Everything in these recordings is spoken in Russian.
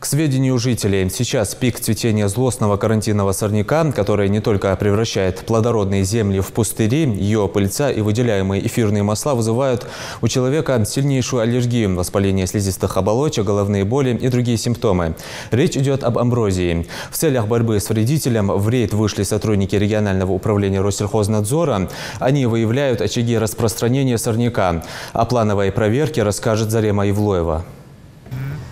сведению жителей, сейчас пик цветения злостного карантинного сорняка, который не только превращает плодородные земли в пустыри, ее пыльца и выделяемые эфирные масла вызывают у человека сильнейшую аллергию, воспаление слизистых оболочек, головные боли и другие симптомы. Речь идет об амброзии. В целях борьбы с вредителем в рейд вышли сотрудники регионального управления Россельхознадзора. Они выявляют очаги распространения сорняка. О плановой проверке расскажет Зарема Ивлоева.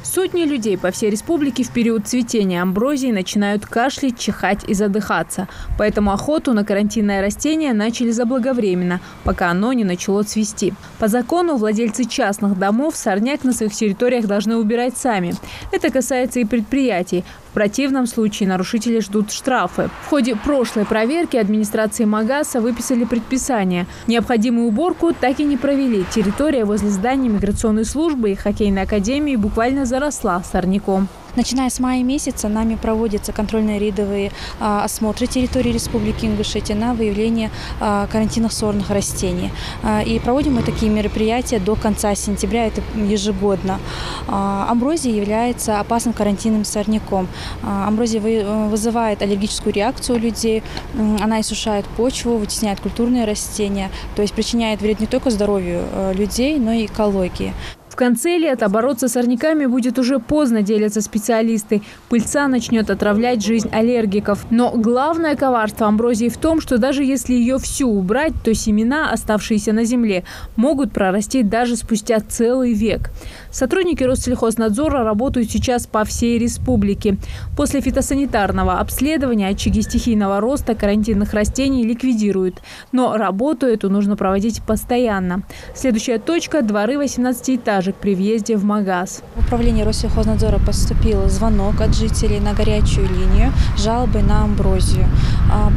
Сотни людей по всей республике в период цветения амброзии начинают кашлять, чихать и задыхаться. Поэтому охоту на карантинное растение начали заблаговременно, пока оно не начало цвести. По закону владельцы частных домов сорняк на своих территориях должны убирать сами. Это касается и предприятий. В противном случае нарушители ждут штрафы. В ходе прошлой проверки администрации Магаса выписали предписание. Необходимую уборку так и не провели. Территория возле здания миграционной службы и хоккейной академии буквально заросла сорняком. Начиная с мая месяца нами проводятся контрольно-рейдовые осмотры территории Республики Ингушетия на выявление карантинных сорных растений. И проводим мы такие мероприятия до конца сентября, это ежегодно. Амброзия является опасным карантинным сорняком. Амброзия вызывает аллергическую реакцию у людей, она иссушает почву, вытесняет культурные растения, то есть причиняет вред не только здоровью людей, но и экологии. В конце лета бороться с сорняками будет уже поздно, делятся специалисты. Пыльца начнет отравлять жизнь аллергиков. Но главное коварство амброзии в том, что даже если ее всю убрать, то семена, оставшиеся на земле, могут прорасти даже спустя целый век. Сотрудники Россельхознадзора работают сейчас по всей республике. После фитосанитарного обследования очаги стихийного роста карантинных растений ликвидируют. Но работу эту нужно проводить постоянно. Следующая точка – дворы 18-этажек при въезде в Магас. В управление Россельхознадзора поступил звонок от жителей на горячую линию с жалобой на амброзию.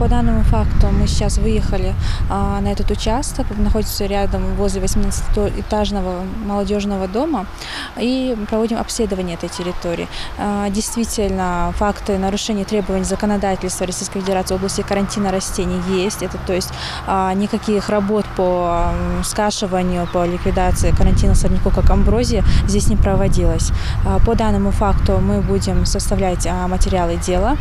По данному факту мы сейчас выехали на этот участок, находится рядом возле 18-этажного молодежного дома, и проводим обследование этой территории. Действительно, факты нарушения требований законодательства Российской Федерации в области карантина растений есть. Это то есть никаких работ по скашиванию, по ликвидации карантина сорняков, как амброзия, здесь не проводилось. По данному факту мы будем составлять материалы дела,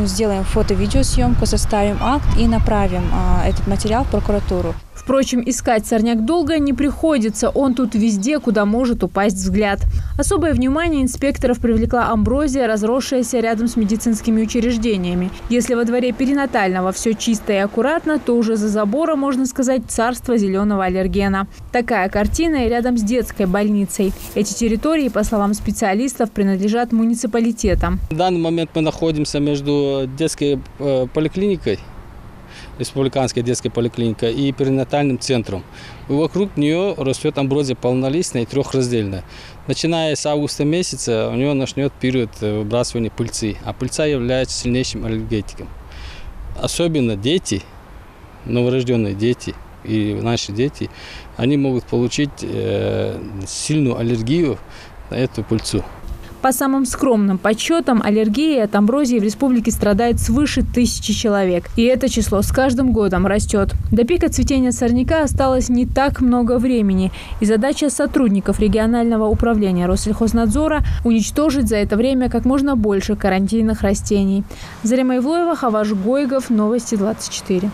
сделаем фото-видеосъемку, составим акт и направим этот материал в прокуратуру. Впрочем, искать сорняк долго не приходится. Он тут везде, куда может упасть взгляд. Особое внимание инспекторов привлекла амброзия, разросшаяся рядом с медицинскими учреждениями. Если во дворе перинатального все чисто и аккуратно, то уже за забором, можно сказать, царство зеленого аллергена. Такая картина и рядом с детской больницей. Эти территории, по словам специалистов, принадлежат муниципалитетам. В данный момент мы находимся между детской поликлиникой, республиканской детской поликлиникой, и перинатальным центром. И вокруг нее растет амброзия полнолистная и трехраздельная. Начиная с августа месяца у нее начнет период выбрасывания пыльцы, а пыльца является сильнейшим аллергетиком. Особенно дети, новорожденные дети и наши дети, они могут получить сильную аллергию на эту пыльцу. По самым скромным подсчетам, аллергией от амброзии в республике страдает свыше 1000 человек. И это число с каждым годом растет. До пика цветения сорняка осталось не так много времени. И задача сотрудников регионального управления Россельхознадзора – уничтожить за это время как можно больше карантинных растений. Зарема Ивлоева, Хаваш Гойгов, Новости 24.